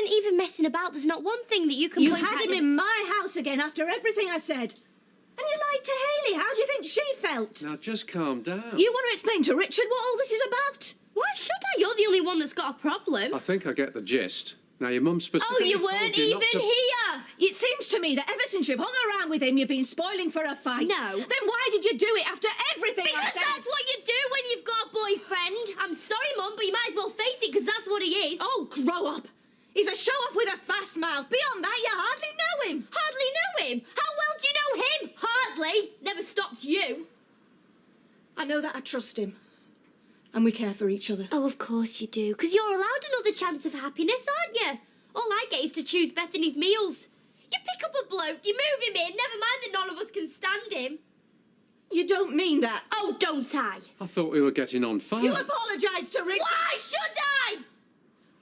weren't even messing about. There's not one thing that you can point out. You had him in my house again after everything I said. And you lied to Hayley. How do you think she felt? Now, just calm down. You want to explain to Richard what all this is about? Why should I? You're the only one that's got a problem. I think I get the gist. Now, your mum Oh, specifically you told weren't you even not to... here. It seems to me that ever since you've hung around with him, you've been spoiling for a fight. No. Then why did you do it after everything I Because said? that's what you do when you've got a boyfriend. I'm sorry, Mum, but you might as well face it, because that's what he is. Oh, grow up. He's a show-off with a fast mouth. Beyond that, you hardly know him. Hardly know him? How well do you know him? Hardly. Never stopped you. I know that I trust him. And we care for each other. Oh, of course you do, because you're allowed another chance of happiness, aren't you? All I get is to choose Bethany's meals. You pick up a bloke, you move him in, never mind that none of us can stand him. You don't mean that. Oh, don't I? I thought we were getting on fine. You apologise to Rick. Why should I?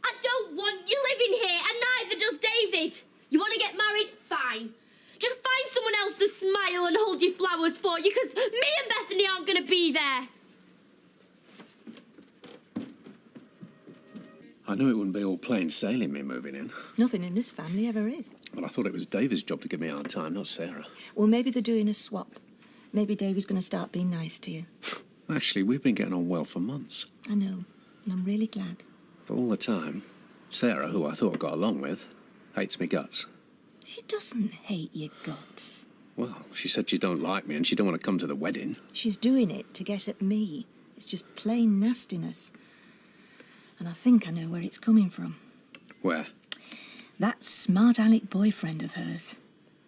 I don't want you living here, and neither does David. You want to get married? Fine. Just find someone else to smile and hold your flowers for you, because me and Bethany aren't going to be there. I knew it wouldn't be all plain sailing me moving in. Nothing in this family ever is. But I thought it was David's job to give me a hard time, not Sarah. Well, maybe they're doing a swap. Maybe David's going to start being nice to you. Actually, we've been getting on well for months. I know, and I'm really glad. But all the time, Sarah, who I thought I got along with, hates me guts. She doesn't hate your guts. Well, she said she don't like me and she don't want to come to the wedding. She's doing it to get at me. It's just plain nastiness. And I think I know where it's coming from. Where? That smart aleck boyfriend of hers.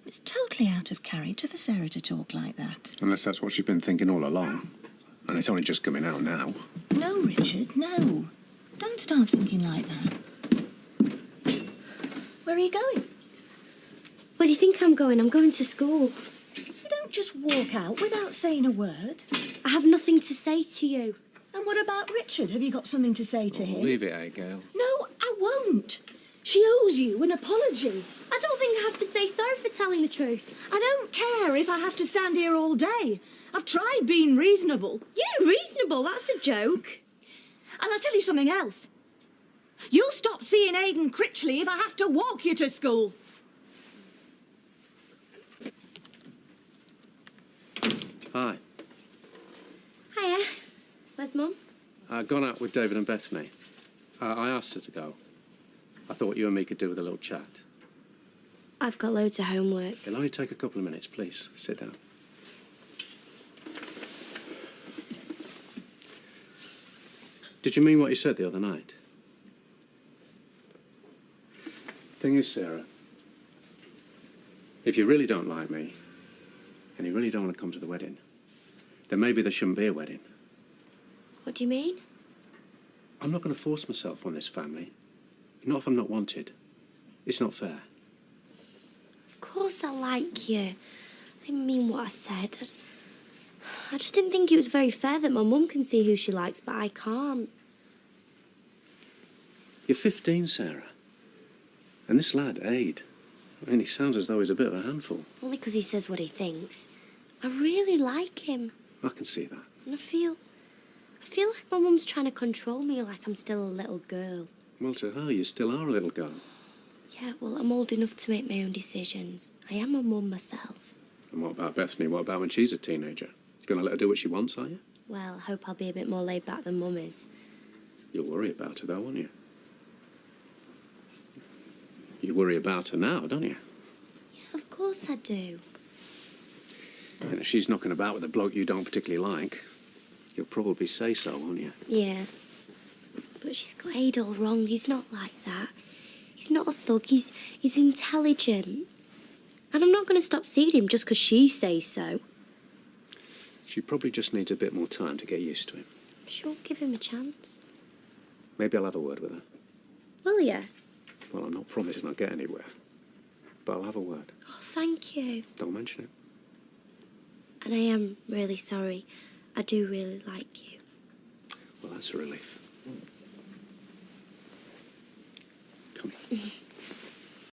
It's totally out of character for Sarah to talk like that. Unless that's what she's been thinking all along. And it's only just coming out now. No, Richard, no. Don't start thinking like that. Where are you going? Where do you think I'm going? I'm going to school. You don't just walk out without saying a word. I have nothing to say to you. And what about Richard? Have you got something to say to him? Leave it, eh, Gail? No, I won't. She owes you an apology. I don't think I have to say sorry for telling the truth. I don't care if I have to stand here all day. I've tried being reasonable. You reasonable? That's a joke. And I'll tell you something else. You'll stop seeing Aidan Critchley if I have to walk you to school. Hi. Hiya. Where's Mum? I've gone out with David and Bethany. I asked her to go. I thought you and me could do with a little chat. I've got loads of homework. It'll only take a couple of minutes, please. Sit down. Did you mean what you said the other night? Thing is, Sarah, if you really don't like me, and you really don't want to come to the wedding, then maybe there shouldn't be a wedding. What do you mean? I'm not going to force myself on this family. Not if I'm not wanted. It's not fair. Of course I like you. I didn't mean what I said. I just didn't think it was very fair that my mum can see who she likes, but I can't. You're 15, Sarah. And this lad, Aid, I mean, he sounds as though he's a bit of a handful. Only because he says what he thinks. I really like him. I can see that. And I feel like my mum's trying to control me like I'm still a little girl. Well, to her, you still are a little girl. Yeah, well, I'm old enough to make my own decisions. I am a mum myself. And what about Bethany? What about when she's a teenager? You going to let her do what she wants, are you? Well, I hope I'll be a bit more laid back than Mum is. You'll worry about her, though, won't you? You worry about her now, don't you? Yeah, of course I do. And if she's knocking about with a bloke you don't particularly like, you'll probably say so, won't you? Yeah. But she's got Aid all wrong. He's not like that. He's not a thug. He's intelligent. And I'm not going to stop seeing him just because she says so. She probably just needs a bit more time to get used to him. Sure, give him a chance. Maybe I'll have a word with her. Will you? Well, I'm not promising I'll get anywhere. But I'll have a word. Oh, thank you. Don't mention it. And I am really sorry. I do really like you. Well, that's a relief. Come here.